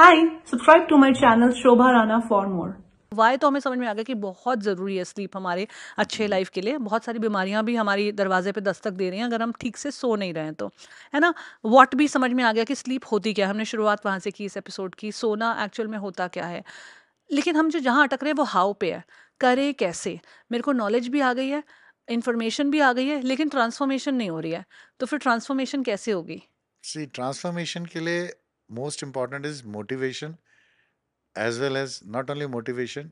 Hi, subscribe to my channel Shobha Rana for more. Why तो हमें समझ में आ गया कि बहुत ज़रूरी है स्लीप हमारे अच्छे लाइफ के लिए। बहुत सारी बीमारियां भी हमारी दरवाजे पे दस्तक दे रही हैं अगर हम ठीक से सो नहीं रहे हैं तो, है ना। व्हाट भी समझ में आ गया कि स्लीप होती क्या है। हमने शुरुआत वहाँ से की इस एपिसोड की, सोना एक्चुअल में होता क्या है। लेकिन हम जो जहाँ अटक रहे हैं वो हाउ पे है, करे कैसे। मेरे को नॉलेज भी आ गई है, इन्फॉर्मेशन भी आ गई है, लेकिन ट्रांसफॉर्मेशन नहीं हो रही है। तो फिर ट्रांसफॉर्मेशन कैसे होगी? See, transformation के लिए most important is motivation, as well as not only motivation,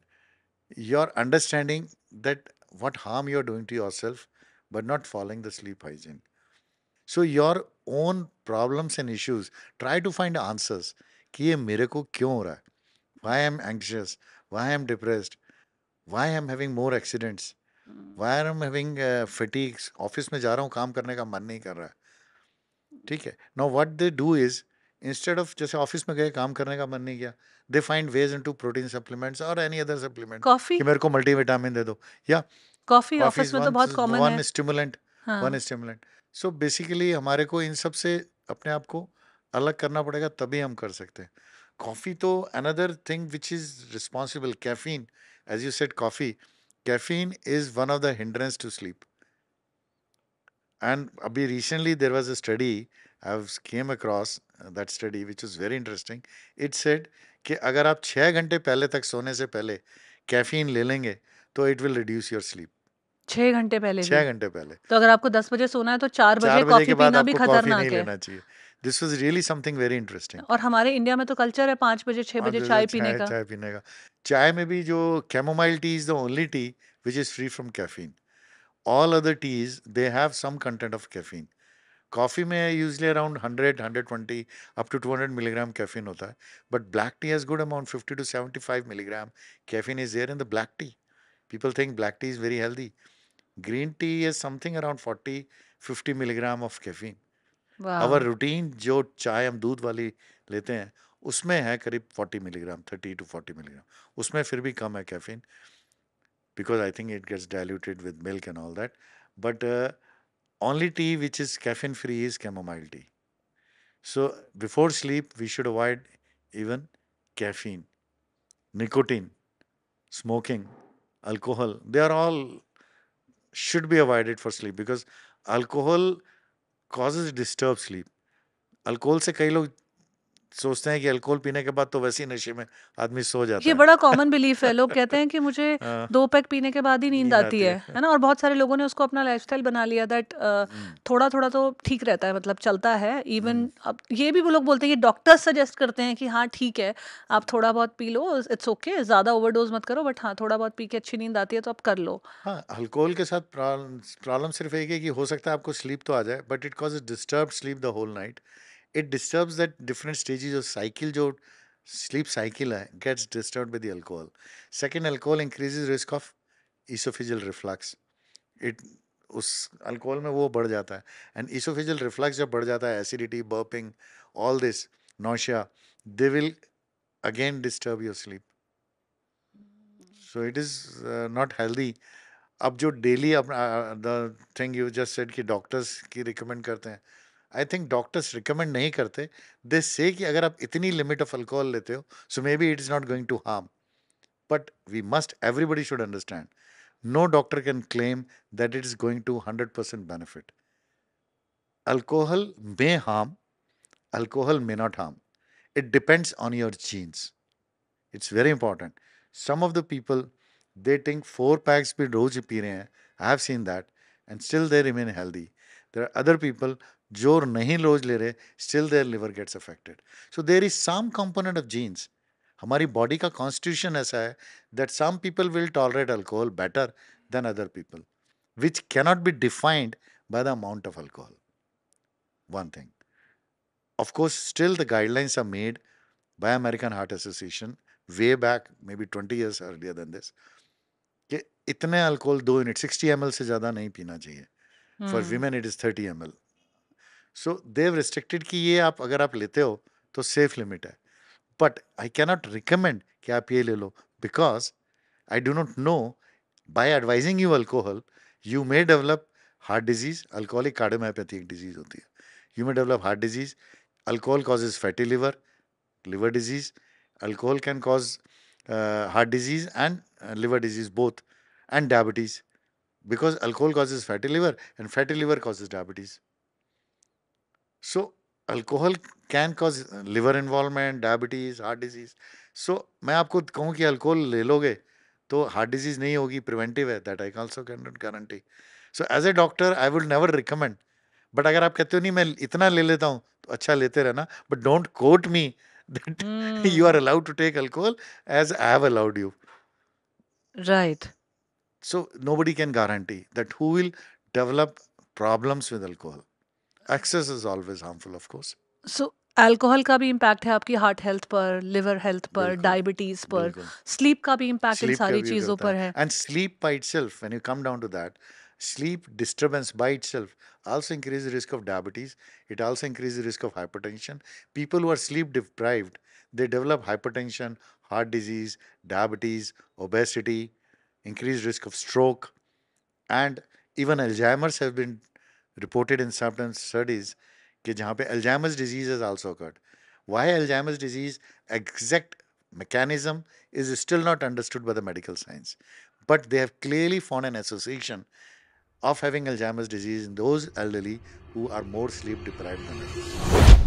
your understanding that what harm you're doing to yourself, but not following the sleep hygiene. So your own problems and issues, try to find answers. कि ये मेरे को क्यों हो रहा है? Why I'm anxious? Why I'm depressed? Why I'm having more accidents? Why I'm having fatigues? Office में जा रहा हूँ, काम करने का मन नहीं कर रहा है. ठीक है. Now what they do is, instead of जैसे ऑफिस में गए काम करने का मन नहीं किया, they find ways into protein supplements और एनी अदर सप्लीमेंट कॉफ़ी। कि मेरे को मल्टीविटामिन दे दो. या कॉफ़ी कॉफी ऑफिस इज में तो वन बहुत कॉमन वन है। स्टिमुलेंट. वन हाँ। स्टिमुलेंट. सो बेसिकली हमारे को इन सब से अपने आप को अलग करना पड़ेगा, तभी हम कर सकते हैं. कॉफी तो another thing which is responsible. Caffeine, as you said, coffee, caffeine is one of the hindrance to sleep. And abhi recently there was a study I've came across, that study which was very interesting. It said कि अगर आप 6 घंटे पहले तक सोने से पहले caffeine ले लेंगे तो it will reduce your sleep. 6 घंटे पहले भी? 6 घंटे पहले. तो अगर आपको 10 बजे सोना है तो 4 बजे 4 बजे कॉफी के बाद पीना भी आपको कॉफी नहीं खतरनाक है। लेना चाहिए. This was really something very interesting. और हमारे इंडिया में तो कल्चर है 5 बजे 6 बजे 5 बजे चाय पीने चाय का। चाय पीने का. चाय में भी जो chamomile tea is the only T which is free from caffeine. All other teas they have some content of caffeine. Coffee में usually around 100, 120 up to 200 milligram caffeine होता है. But black tea has good amount 50 to 75 milligram caffeine is there in the black tea. People think black tea is very healthy. Green tea is something around 40, 50 milligram of caffeine. Our वाह। routine जो चाय हम दूध वाली लेते हैं उसमें है करीब 40 मिलीग्राम, 30 to 40 मिलीग्राम. उसमें फिर भी कम है caffeine, because I think it gets diluted with milk and all that. But only tea which is caffeine free is chamomile tea. So before sleep, we should avoid even caffeine, nicotine, smoking, alcohol. They are all should be avoided for sleep because alcohol causes disturbed sleep. Alcohol से कई लोग सोचते हैं कि alcohol पीने के बाद तो वैसे ही नशे में आदमी सो ये जाता है. बड़ा कॉमन बिलीफ है। लोग कहते हैं कि मुझे हाँ, 2 पैक पीने के बाद ही नींद नींद आती आती है ना। और बहुत सारे लोगों ने उसको अपना लाइफस्टाइल बना लिया दैट हम्म, थोड़ा थोड़ा तो ठीक रहता है, मतलब चलता है। हम्म, इवन अब ये भी वो लोग बोलते हैं कि डॉक्टर्स सजेस्ट करते हैं कि हाँ ठीक है, आप थोड़ा बहुत पी लो, इट्स ओके, ज़्यादा ओवरडोज मत करो, बट हाँ थोड़ा बहुत पी के अच्छी नींद आती है तो आप कर लो। हाँ. अल्कोहल के साथ प्रॉब्लम सिर्फ एक है कि हो सकता है आपको स्लीप तो आ जाए, but it causes disturb sleep the whole night. It disturbs that different stages of cycle जो sleep cycle है gets disturbed by the alcohol. Second, alcohol increases risk of esophageal reflux. It उस alcohol में वो बढ़ जाता है. And esophageal reflux जब बढ़ जाता है, acidity, burping, all this, nausea, they will again disturb your sleep. So it is not healthy. अब जो डेली अपना the thing you just said कि डॉक्टर्स की रिकमेंड करते हैं, आई थिंक डॉक्टर्स रिकमेंड नहीं करते. दे से कि अगर आप इतनी लिमिट ऑफ अल्कोहल लेते हो so maybe it is not going to harm. But we must, everybody should understand, no doctor can claim that it is going to 100% benefit. Alcohol may harm, alcohol may not harm. It depends on your genes. It's very important. Some of the people, they think 4 packs भी रोज ही P रहे हैं. I have seen that, and still they remain healthy. There are other people जो नहीं रोज ले रहे, still their liver gets affected. So there is some component of genes. हमारी body का constitution ऐसा है that some people will tolerate alcohol better than other people, which cannot be defined by the amount of alcohol. One thing. Of course, still the guidelines are made by American Heart Association way back, maybe 20 years earlier than this, कि इतने alcohol 2 unit 60 ml से ज़्यादा नहीं पीना चाहिए. For hmm. Women it is 30 ml. So they restricted कि ये आप अगर आप लेते हो तो सेफ लिमिट है. बट आई कैनॉट रिकमेंड कि आप ये ले लो, because I do not know. By advising you alcohol, you may develop heart disease. Alcoholic cardiomyopathy एक डिजीज होती है. You may develop heart disease. Alcohol causes fatty liver, liver disease. Alcohol can cause heart disease and liver disease both, and diabetes, because alcohol causes fatty liver and fatty liver causes diabetes. So alcohol can cause liver involvement, diabetes, heart disease. So मैं आपको कहूँ कि alcohol ले लोगे तो heart disease नहीं होगी, preventive है, that I also can not guarantee. So as a doctor I would never recommend. But अगर आप कहते हो नहीं मैं इतना ले लेता हूँ तो अच्छा लेते रहना, but don't quote me that you are allowed to take alcohol as I have allowed you. Right. So nobody can guarantee that who will develop problems with alcohol. Excess is always harmful, of course. So alcohol का भी impact है आपकी heart health पर, liver health पर, बिल्कुल, diabetes पर, बिल्कुल. Sleep का भी इम्पैक्ट इन Sleep का सारी भी चीजों करता पर है. है. And sleep by itself, when you come down to that, sleep disturbance by itself also increases the risk of diabetes. It also increases the risk of hypertension. People who are sleep deprived, they develop hypertension, heart disease, diabetes, obesity, increased risk of stroke, and even Alzheimer's have been reported in certain studies कि जहाँ पे Alzheimer's disease has also occurred. Why Alzheimer's disease exact mechanism is still not understood by the medical science, but they have clearly found an association of having Alzheimer's disease in those elderly who are more sleep deprived than others.